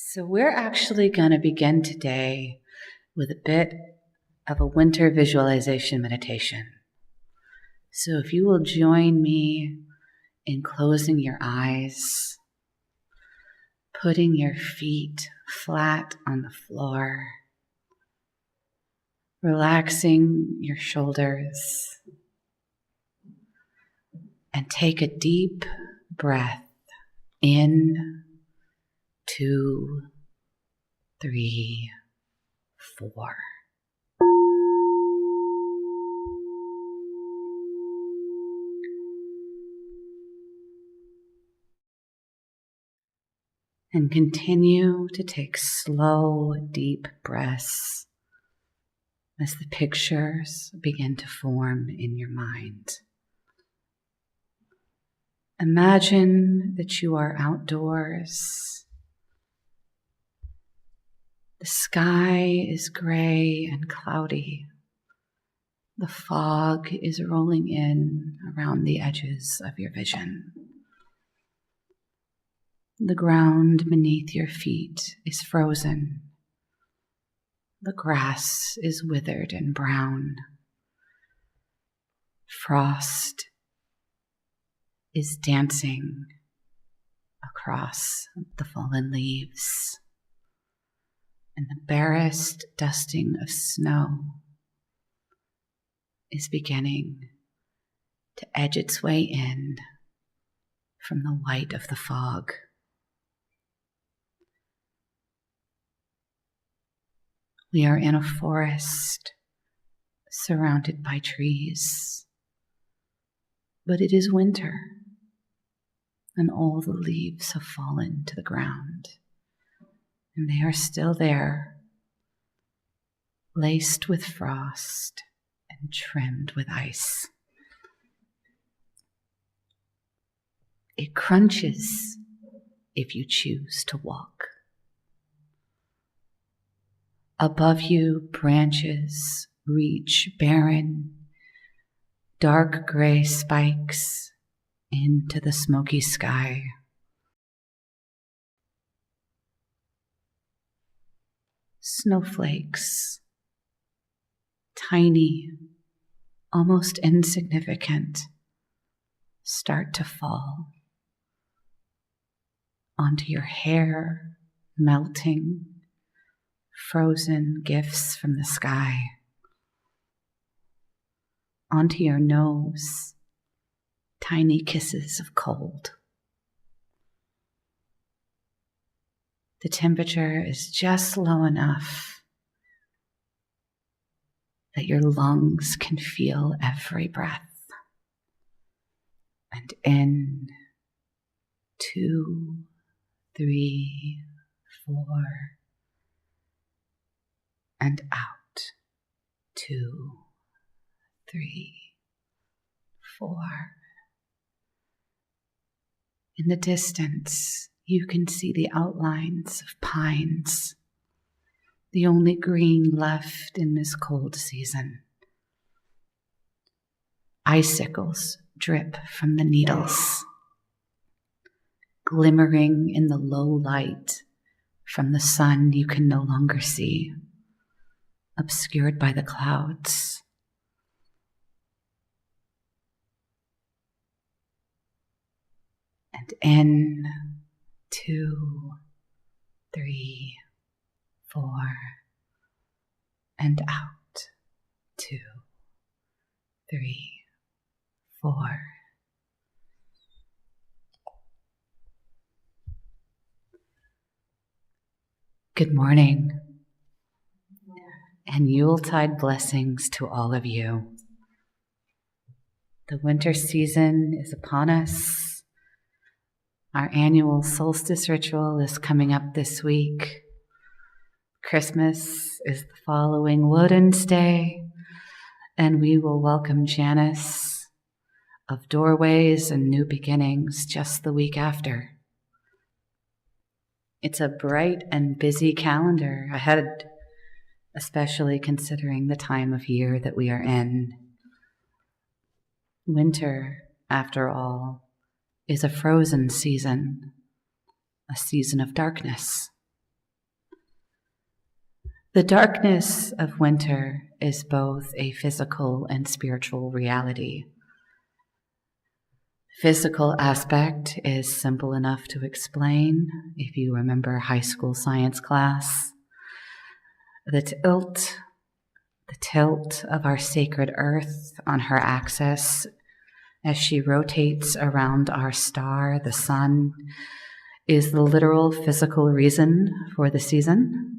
So we're actually going to begin today with a bit of a winter visualization meditation. So if you will join me in closing your eyes, putting your feet flat on the floor, relaxing your shoulders, and take a deep breath in, 2, 3, 4. And continue to take slow, deep breaths as the pictures begin to form in your mind. Imagine that you are outdoors. The sky is gray and cloudy. The fog is rolling in around the edges of your vision. The ground beneath your feet is frozen. The grass is withered and brown. Frost is dancing across the fallen leaves, and the barest dusting of snow is beginning to edge its way in from the white of the fog. We are in a forest surrounded by trees, but it is winter, and all the leaves have fallen to the ground, and they are still there, laced with frost and trimmed with ice. It crunches if you choose to walk. Above you, branches reach barren, dark gray spikes into the smoky sky. Snowflakes, tiny, almost insignificant, start to fall onto your hair, melting, frozen gifts from the sky, onto your nose, tiny kisses of cold. The temperature is just low enough that your lungs can feel every breath. And in, 2, 3, 4, and out, 2, 3, 4. In the distance, you can see the outlines of pines, the only green left in this cold season. Icicles drip from the needles, glimmering in the low light from the sun you can no longer see, obscured by the clouds. And in, 2, 3, 4, and out, 2, 3, 4. Good morning, and Yuletide blessings to all of you. The winter season is upon us. Our annual solstice ritual is coming up this week. Christmas is the following Woden's Day, and we will welcome Janus of Doorways and New Beginnings just the week after. It's a bright and busy calendar ahead, especially considering the time of year that we are in. Winter, after all, is a frozen season, a season of darkness. The darkness of winter is both a physical and spiritual reality. Physical aspect is simple enough to explain if you remember high school science class. The tilt of our sacred earth on her axis as she rotates around our star, the sun, is the literal physical reason for the season.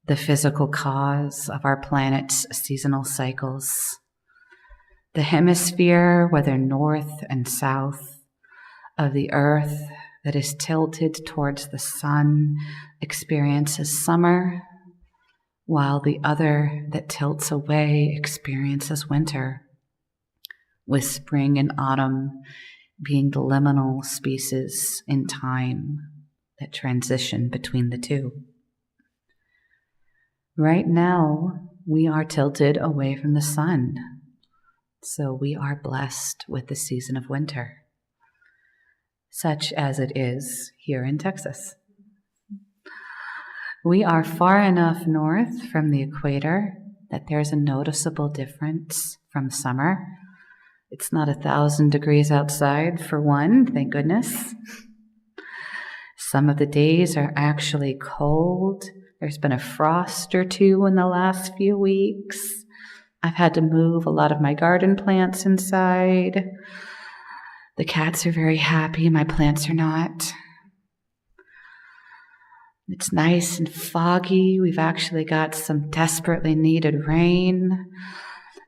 The physical cause of our planet's seasonal cycles. The hemisphere, whether north and south, of the earth that is tilted towards the sun experiences summer, while the other that tilts away experiences winter, with spring and autumn being the liminal spaces in time that transition between the two. Right now, we are tilted away from the sun, so we are blessed with the season of winter, such as it is here in Texas. We are far enough north from the equator that there's a noticeable difference from summer. It's not 1,000 degrees outside, for one, thank goodness. Some of the days are actually cold. There's been a frost or two in the last few weeks. I've had to move a lot of my garden plants inside. The cats are very happy, my plants are not. It's nice and foggy. We've actually got some desperately needed rain.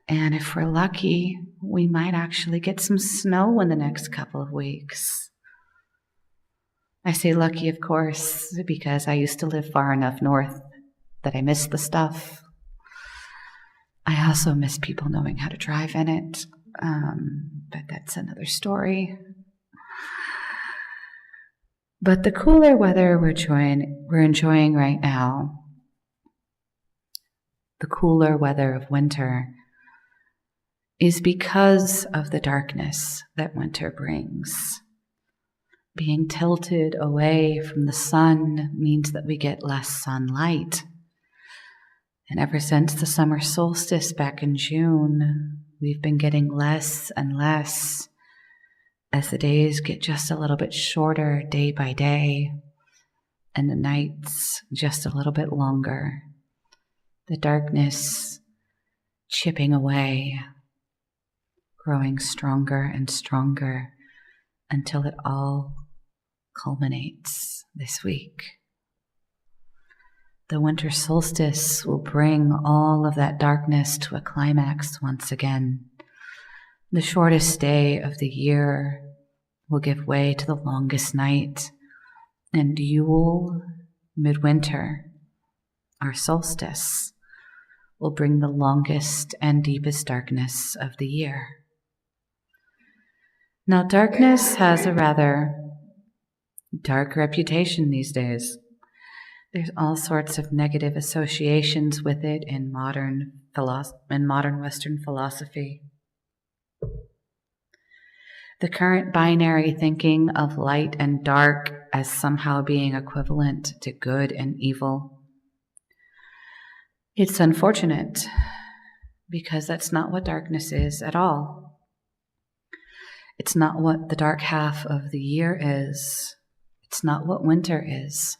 And if we're lucky, we might actually get some snow in the next couple of weeks. I say lucky, of course, because I used to live far enough north that I miss the stuff. I also miss people knowing how to drive in it, but that's another story. But the cooler weather we're enjoying right now, the cooler weather of winter, is because of the darkness that winter brings. Being tilted away from the sun means that we get less sunlight. And ever since the summer solstice back in June, we've been getting less and less as the days get just a little bit shorter day by day and the nights just a little bit longer. The darkness chipping away, growing stronger and stronger until it all culminates this week. The winter solstice will bring all of that darkness to a climax once again. The shortest day of the year will give way to the longest night, and Yule, midwinter, our solstice, will bring the longest and deepest darkness of the year. Now, darkness has a rather dark reputation these days. There's all sorts of negative associations with it in modern Western philosophy. The current binary thinking of light and dark as somehow being equivalent to good and evil. It's unfortunate because that's not what darkness is at all. It's not what the dark half of the year is. It's not what winter is.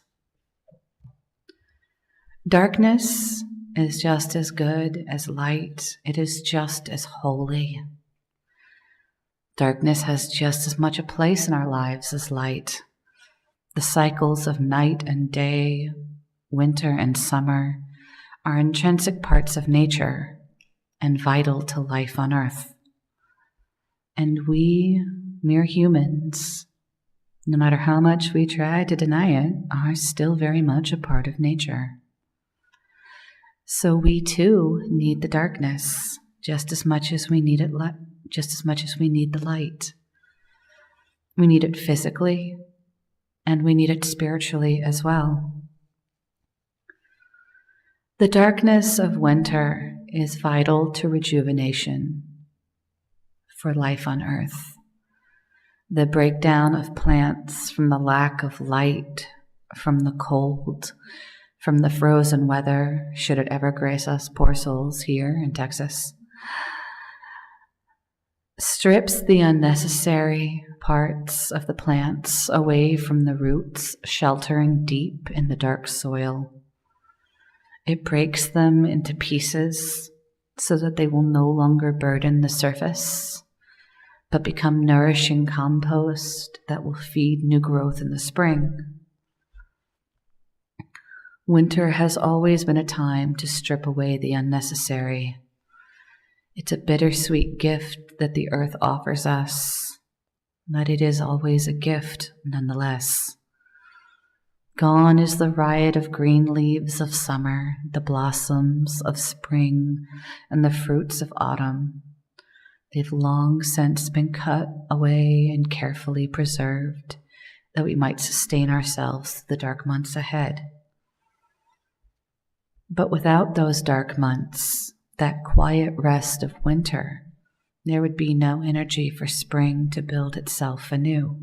Darkness is just as good as light. It is just as holy. Darkness has just as much a place in our lives as light. The cycles of night and day, winter and summer, are intrinsic parts of nature and vital to life on earth. And we, mere humans, no matter how much we try to deny it, are still very much a part of nature. So we too need the darkness just as much as we need the light. We need it physically, and we need it spiritually as well. The darkness of winter is vital to rejuvenation for life on earth. The breakdown of plants from the lack of light, from the cold, from the frozen weather, should it ever grace us poor souls here in Texas, strips the unnecessary parts of the plants away from the roots, sheltering deep in the dark soil. It breaks them into pieces so that they will no longer burden the surface, but become nourishing compost that will feed new growth in the spring. Winter has always been a time to strip away the unnecessary. It's a bittersweet gift that the earth offers us, but it is always a gift nonetheless. Gone is the riot of green leaves of summer, the blossoms of spring, and the fruits of autumn. They've long since been cut away and carefully preserved, that we might sustain ourselves through the dark months ahead. But without those dark months, that quiet rest of winter, there would be no energy for spring to build itself anew.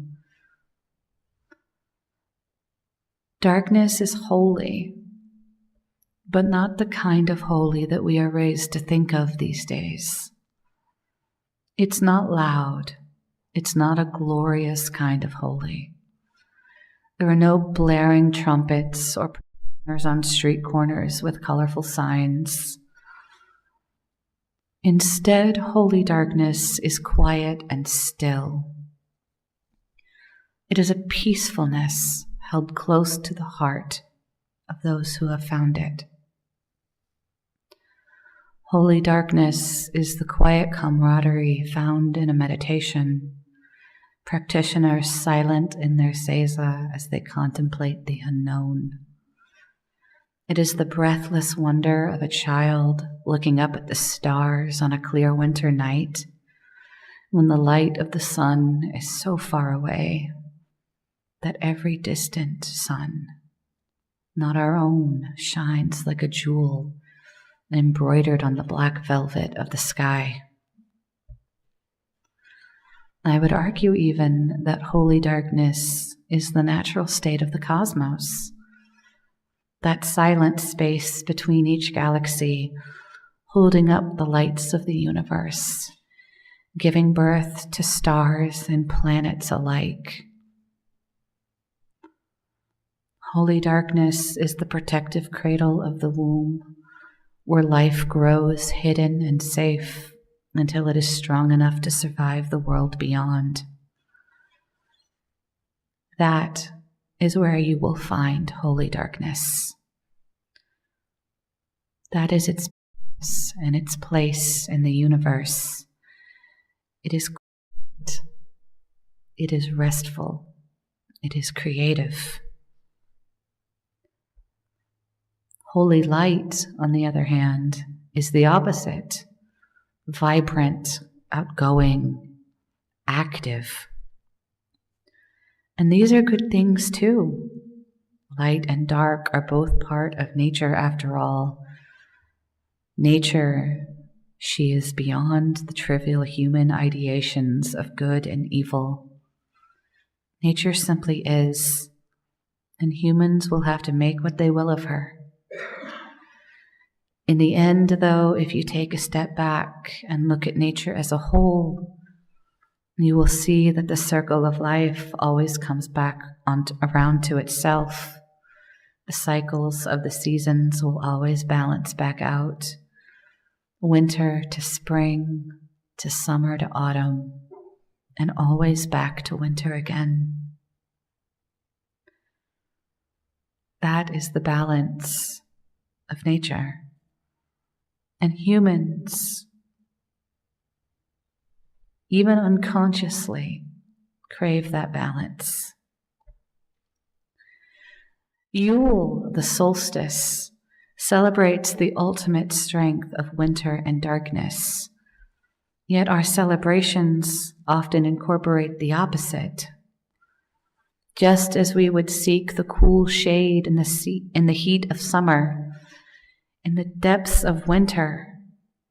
Darkness is holy, but not the kind of holy that we are raised to think of these days. It's not loud. It's not a glorious kind of holy. There are no blaring trumpets or processioners on street corners with colorful signs. Instead, holy darkness is quiet and still. It is a peacefulness held close to the heart of those who have found it. Holy darkness is the quiet camaraderie found in a meditation, practitioners silent in their seiza as they contemplate the unknown. It is the breathless wonder of a child looking up at the stars on a clear winter night when the light of the sun is so far away that every distant sun, not our own, shines like a jewel embroidered on the black velvet of the sky. I would argue even that holy darkness is the natural state of the cosmos, that silent space between each galaxy, holding up the lights of the universe, giving birth to stars and planets alike. Holy darkness is the protective cradle of the womb, where life grows hidden and safe until it is strong enough to survive the world beyond. That is where you will find holy darkness. That is its purpose and its place in the universe. It is quiet. It is restful. It is creative. Holy light, on the other hand, is the opposite. Vibrant, outgoing, active. And these are good things too. Light and dark are both part of nature after all. Nature, she is beyond the trivial human ideations of good and evil. Nature simply is, and humans will have to make what they will of her. In the end, though, if you take a step back and look at nature as a whole, you will see that the circle of life always comes back around to itself. The cycles of the seasons will always balance back out. Winter to spring, to summer to autumn, and always back to winter again. That is the balance of nature. And humans, even unconsciously, crave that balance. Yule, the solstice, celebrates the ultimate strength of winter and darkness. Yet our celebrations often incorporate the opposite. Just as we would seek the cool shade in the heat of summer, in the depths of winter,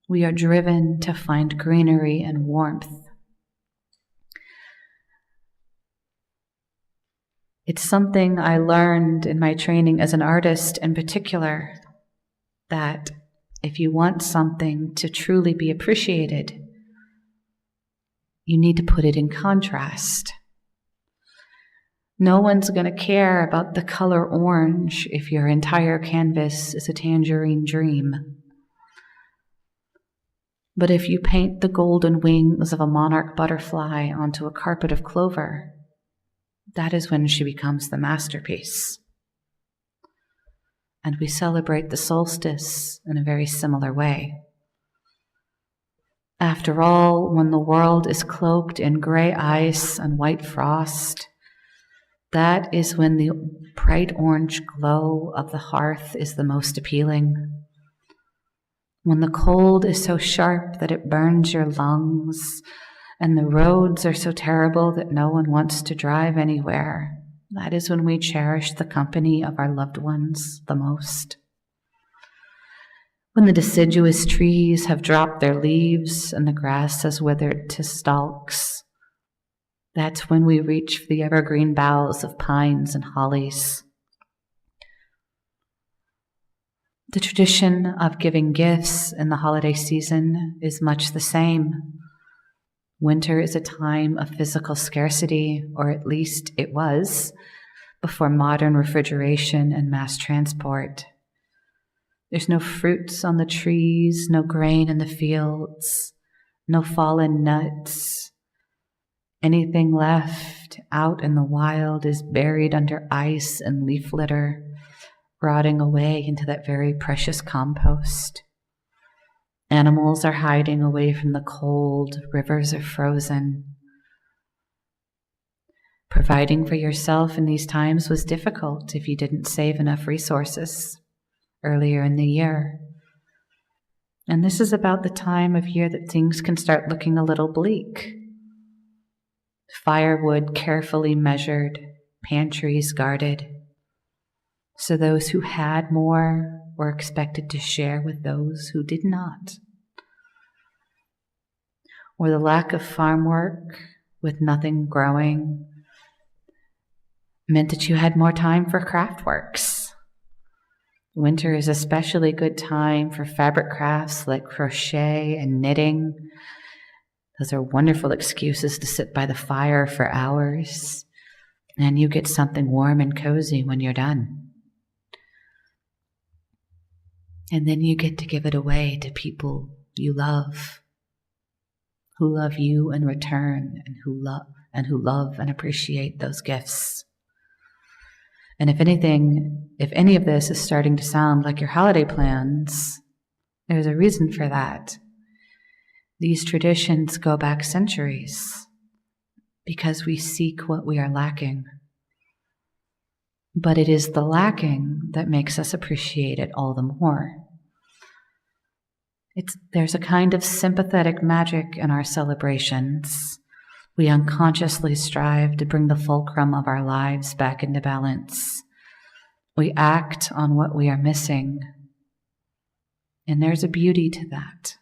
we are driven to find greenery and warmth. It's something I learned in my training as an artist in particular, that if you want something to truly be appreciated, you need to put it in contrast. No one's going to care about the color orange if your entire canvas is a tangerine dream. But if you paint the golden wings of a monarch butterfly onto a carpet of clover, that is when she becomes the masterpiece. And we celebrate the solstice in a very similar way. After all, when the world is cloaked in gray ice and white frost, that is when the bright orange glow of the hearth is the most appealing. When the cold is so sharp that it burns your lungs, and the roads are so terrible that no one wants to drive anywhere, that is when we cherish the company of our loved ones the most. When the deciduous trees have dropped their leaves and the grass has withered to stalks, that's when we reach for the evergreen boughs of pines and hollies. The tradition of giving gifts in the holiday season is much the same. Winter is a time of physical scarcity, or at least it was, before modern refrigeration and mass transport. There's no fruits on the trees, no grain in the fields, no fallen nuts. Anything left out in the wild is buried under ice and leaf litter, rotting away into that very precious compost. Animals are hiding away from the cold, rivers are frozen. Providing for yourself in these times was difficult if you didn't save enough resources earlier in the year. And this is about the time of year that things can start looking a little bleak. Firewood carefully measured, pantries guarded. So those who had more were expected to share with those who did not. Or the lack of farm work with nothing growing meant that you had more time for craft works. Winter is especially good time for fabric crafts like crochet and knitting. Those are wonderful excuses to sit by the fire for hours, and you get something warm and cozy when you're done. And then you get to give it away to people you love, who love you in return, and who love and appreciate those gifts. And if any of this is starting to sound like your holiday plans, there's a reason for that. These traditions go back centuries because we seek what we are lacking. But it is the lacking that makes us appreciate it all the more. There's a kind of sympathetic magic in our celebrations. We unconsciously strive to bring the fulcrum of our lives back into balance. We act on what we are missing. And there's a beauty to that.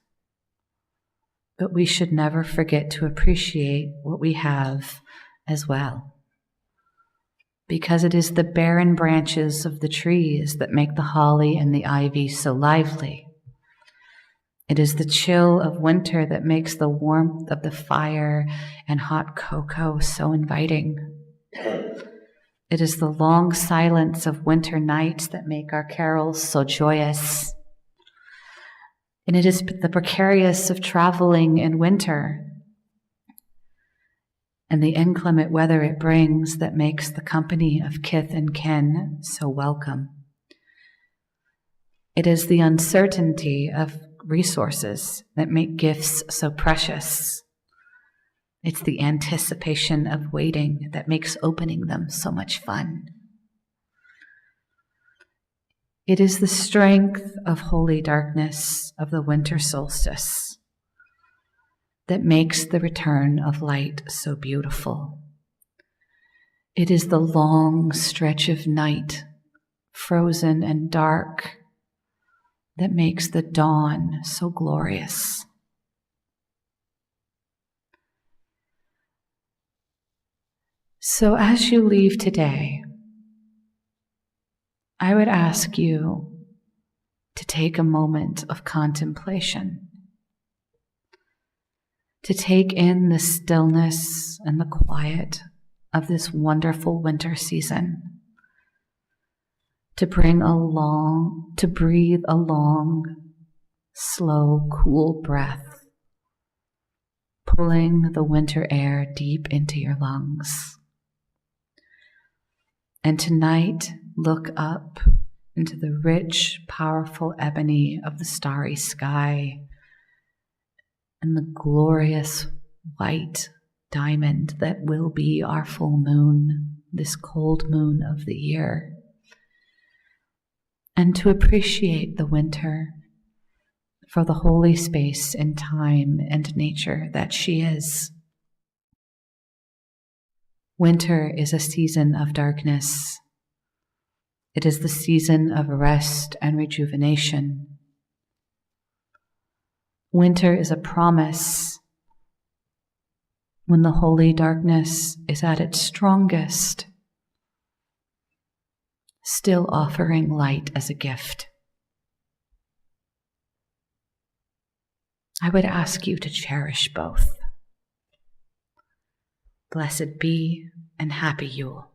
But we should never forget to appreciate what we have as well. Because it is the barren branches of the trees that make the holly and the ivy so lively. It is the chill of winter that makes the warmth of the fire and hot cocoa so inviting. It is the long silence of winter nights that make our carols so joyous. And it is the precarious of traveling in winter and the inclement weather it brings that makes the company of kith and kin so welcome. It is the uncertainty of resources that make gifts so precious. It's the anticipation of waiting that makes opening them so much fun. It is the strength of holy darkness of the winter solstice that makes the return of light so beautiful. It is the long stretch of night, frozen and dark, that makes the dawn so glorious. So as you leave today, I would ask you to take a moment of contemplation, to take in the stillness and the quiet of this wonderful winter season, to breathe a long, slow, cool breath, pulling the winter air deep into your lungs. And tonight, look up into the rich, powerful ebony of the starry sky and the glorious white diamond that will be our full moon, this cold moon of the year. And to appreciate the winter for the holy space in time and nature that she is. Winter is a season of darkness. It is the season of rest and rejuvenation. Winter is a promise when the holy darkness is at its strongest, still offering light as a gift. I would ask you to cherish both. Blessed be and happy Yule.